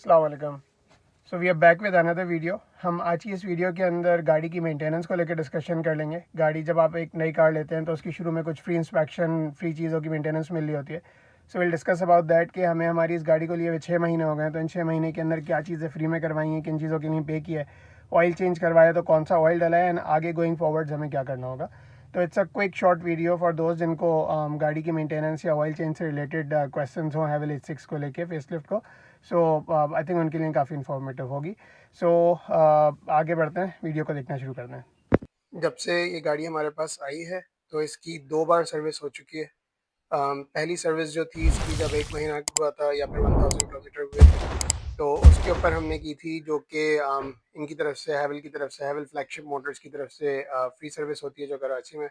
अस्सलाम वालेकुम। So we are back with another video. हम आज की इस वीडियो के अंदर गाड़ी की मेंटेनेंस को लेकर डिस्कशन कर लेंगे। गाड़ी जब आप एक नई कार लेते हैं तो उसकी शुरू में कुछ फ्री इंस्पेक्शन, फ्री चीज़ों की मेंटेनेंस मिल रही होती है। So will discuss about that कि हमें हमारी इस गाड़ी को लिए हुए 6 महीने हो गए हैं, तो इन 6 महीने के अंदर क्या चीज़ें फ्री में करवाई हैं, किन चीज़ों के लिए पे किया है, ऑयल चेंज करवाया तो कौन सा ऑयल डला है, एंड आगे गोइंग फॉरवर्ड्स हमें क्या करना होगा। तो it's a quick short video for दोस्त जिनको गाड़ी की मेंटेनेंस या ऑयल चेंज से रिलेटेड क्वेश्चंस हों हैवल H6 को लेके, फेसलिफ्ट को। सो आई थिंक उनके लिए काफ़ी इन्फॉर्मेटिव होगी। सो आगे बढ़ते हैं, वीडियो को देखना शुरू करते हैं। जब से ये गाड़ी हमारे पास आई है तो इसकी 2 बार सर्विस हो चुकी है। पहली सर्विस जो थी इसकी जब 1 महीना हुआ था या फिर 1000 किलोमीटर हुए थे, तो उसके ऊपर हमने की थी, जो कि इनकी तरफ से, हैवल फ्लैगशिप मोटर्स की तरफ से फ्री सर्विस होती है जो कराची में।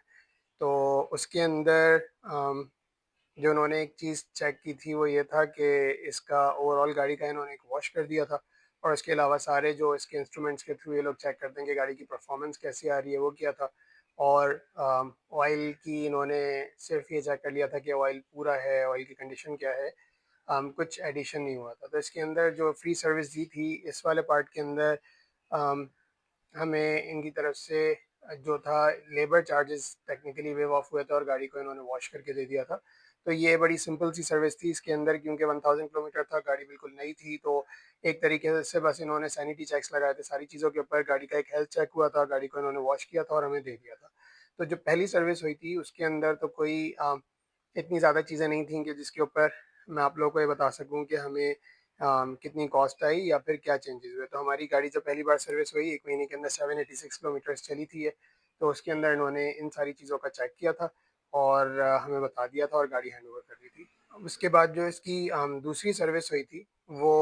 तो उसके अंदर जो उन्होंने एक चीज़ चेक की थी वो ये था कि इसका ओवरऑल गाड़ी का इन्होंने एक वॉश कर दिया था, और इसके अलावा सारे जो इसके इंस्ट्रूमेंट्स के थ्रू ये लोग चेक करते हैं कि गाड़ी की परफॉर्मेंस कैसी आ रही है वो किया था। और ऑयल की इन्होंने सिर्फ ये चेक कर लिया था कि ऑयल पूरा है, ऑयल की कंडीशन क्या है। कुछ एडिशन नहीं हुआ था। तो इसके अंदर जो फ्री सर्विस दी थी इस वाले पार्ट के अंदर हमें इनकी तरफ से जो था, labour charges technically wave of हुए थे और गाड़ी को इन्होंने वॉश करके दे दिया था। तो ये बड़ी सिंपल सी सर्विस थी इसके अंदर, क्योंकि 1000 किलोमीटर था, गाड़ी बिल्कुल नई थी। तो एक तरीके से बस इन्होंने सैनिटी चेक्स लगाए थे सारी चीज़ों के ऊपर, गाड़ी का एक हेल्थ चेक हुआ था, गाड़ी को इन्होंने वॉश किया था और हमें दे दिया था। तो जो पहली सर्विस हुई थी उसके अंदर तो कोई इतनी ज़्यादा चीज़ें नहीं थी कि जिसके ऊपर मैं आप लोगों को ये बता सकूं कि हमें कितनी कॉस्ट आई या फिर क्या चेंजेस हुए। तो हमारी गाड़ी जब पहली बार सर्विस हुई 1 महीने के अंदर 786 किलोमीटर्स चली थी ये। तो उसके अंदर इन्होंने इन सारी चीज़ों का चेक किया था और हमें बता दिया था और गाड़ी हैंड ओवर कर दी थी। अब उसके बाद जो इसकी दूसरी सर्विस हुई थी वो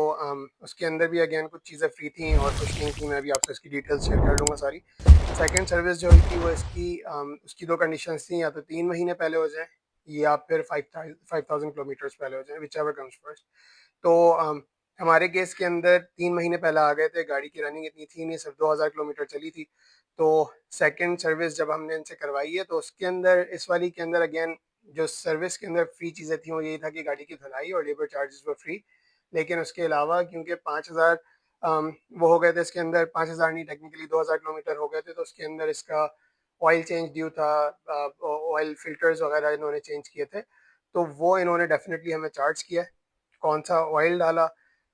उसके अंदर भी अगेन कुछ चीज़ें फ्री थी और कुछ नहीं थी। मैं भी आपसे इसकी डिटेल्स शेयर कर लूँगा सारी। सेकंड सर्विस जो हुई थी वो इसकी उसकी दो कंडीशंस थी, या तो 3 महीने पहले हो जाए या फिर 5000 किलोमीटर्स पहले हो जाए, विच एवर कम्स फर्स्ट। तो हमारे केस के अंदर 3 महीने पहले आ गए थे, गाड़ी की रनिंग इतनी थी नहीं, सिर्फ 2000 किलोमीटर चली थी। तो सेकंड सर्विस जब हमने इनसे करवाई है तो उसके अंदर, इस वाली के अंदर अगेन जो सर्विस के अंदर फ्री चीज़ें थी वो यही था कि गाड़ी की धुलाई और लेबर चार्जेस वो फ्री। लेकिन उसके अलावा क्योंकि 5000 वो हो गए थे इसके अंदर, 5000 नहीं, टेक्निकली 2000 किलोमीटर हो गए थे, तो उसके अंदर इसका ऑयल चेंज ड्यू था, ऑयल फिल्टर्स वगैरह इन्होंने चेंज किए थे। तो वो इन्होंने डेफिनेटली हमें चार्ज किया है। कौन सा ऑयल डाला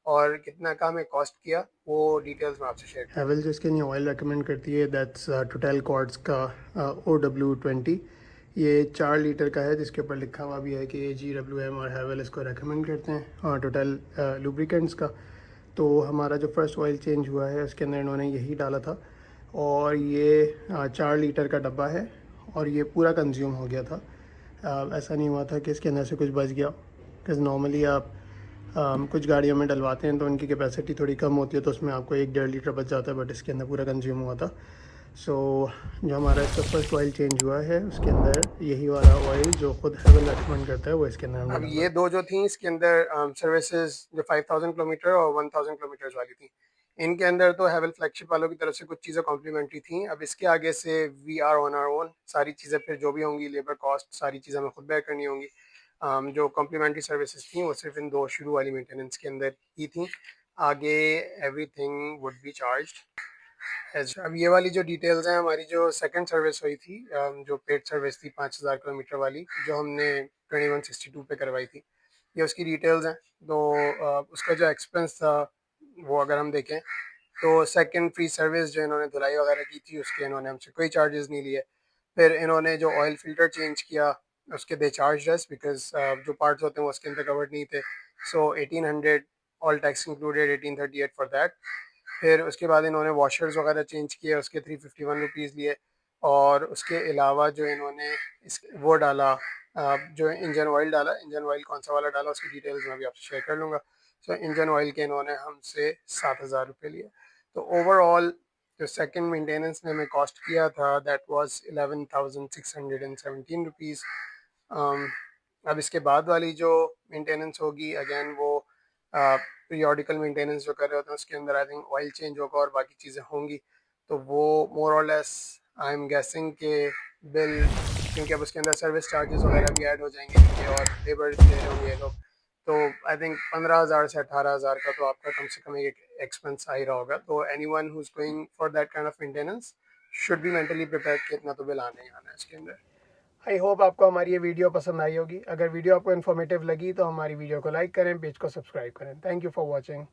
और कितना का हमें कॉस्ट किया वो डिटेल्स मैं आपसे शेयर हैवल जो इसके लिए ऑयल रेकमेंड करती है, दैट्स टोटल कॉर्ड्स का OW20। ये 4 लीटर का है, जिसके ऊपर लिखा हुआ भी है कि GWM और हैवल इसको रेकमेंड करते हैं टोटल लुब्रिकेंट्स का। तो हमारा जो फर्स्ट ऑयल चेंज हुआ है उसके अंदर इन्होंने यही डाला था, और ये 4 लीटर का डब्बा है और ये पूरा कंज्यूम हो गया था। ऐसा नहीं हुआ था कि इसके अंदर से कुछ बच गया, बिकॉज नॉर्मली आप कुछ गाड़ियों में डलवाते हैं तो उनकी कैपेसिटी थोड़ी कम होती है, तो उसमें आपको 1-1.5 लीटर बच जाता है, बट इसके अंदर पूरा कंज्यूम हुआ था। सो जो हमारा इसका फर्स्ट ऑयल चेंज हुआ है उसके अंदर यही वाला ऑयल जो खुद हैवल रेकमेंड करता है वो इसके अंदर हमने। अब ये दो जो थी इसके अंदर सर्विसेज, जो 5000 किलोमीटर और 1000 किलोमीटर वाली थी, इनके अंदर तो हैवल फ्लैगशिप वालों की तरफ से कुछ चीज़ें कॉम्प्लीमेंट्री थी। अब इसके आगे से we are on our own, सारी चीज़ें फिर जो भी होंगी, लेबर कॉस्ट सारी चीज़ें हमें खुद बेयर करनी होंगी। जो कॉम्प्लीमेंट्री सर्विसेज थी वो सिर्फ इन दो शुरू वाली मेंटेनेंस के अंदर ही थी, आगे एवरीथिंग वुड बी चार्ज्ड। अब ये वाली जो डिटेल्स हैं, हमारी जो सेकंड सर्विस हुई थी, जो पेड सर्विस थी 5000 किलोमीटर वाली, जो हमने 2162 पे करवाई थी, ये उसकी डिटेल्स हैं। तो उसका जो एक्सपेंस था वो अगर हम देखें तो सेकंड फ्री सर्विस जो इन्होंने धुलाई वगैरह की थी उसके इन्होंने हमसे कोई चार्जेस नहीं लिए। फिर इन्होंने जो ऑयल फिल्टर चेंज किया उसके दे चार्ज अस, बिकॉज जो पार्ट्स होते हैं वो उसके अंदर कवर्ड नहीं थे। सो 1800 all tax included, 1838 for that. फिर उसके बाद इन्होंने वॉशर्स वगैरह चेंज किए, उसके 351 रुपीज़ लिए। और उसके अलावा जो इन्होंने इस वो डाला, जो इंजन ऑयल डाला, इंजन ऑयल कौन सा वाला डाला उसकी डिटेल्स मैं भी आपसे शेयर कर लूँगा। सो इंजन ऑयल के इन्होंने हमसे 7000 रुपये लिए। तो ओवरऑल जो सेकंड मेंटेनेंस ने हमें कॉस्ट किया था दैट वाज 11,617 रुपीज़। अब इसके बाद वाली जो मेंटेनेंस होगी अगेन वो पीरियोडिकल मेंटेनेंस जो कर रहे होते हैं उसके अंदर आई थिंक ऑयल चेंज होगा और बाकी चीज़ें होंगी। तो वो मोर और लेस आई एम गेसिंग के बिल, क्योंकि अब उसके अंदर सर्विस चार्जेस वगैरह भी ऐड हो जाएंगे क्योंकि और लेबर दे रहे होंगे ये लोग, तो आई थिंक 15,000 से 18,000 का तो आपका कम से कम एक एक्सपेंस आ ही रहा होगा। तो any one who is going for that kind of maintenance should be mentally prepare कि इतना तो बिल आना ही आना है इसके अंदर। आई होप आपको हमारी ये वीडियो पसंद आई होगी। अगर वीडियो आपको इन्फॉर्मेटिव लगी तो हमारी वीडियो को लाइक करें, पेज को सब्सक्राइब करें। Thank you for watching.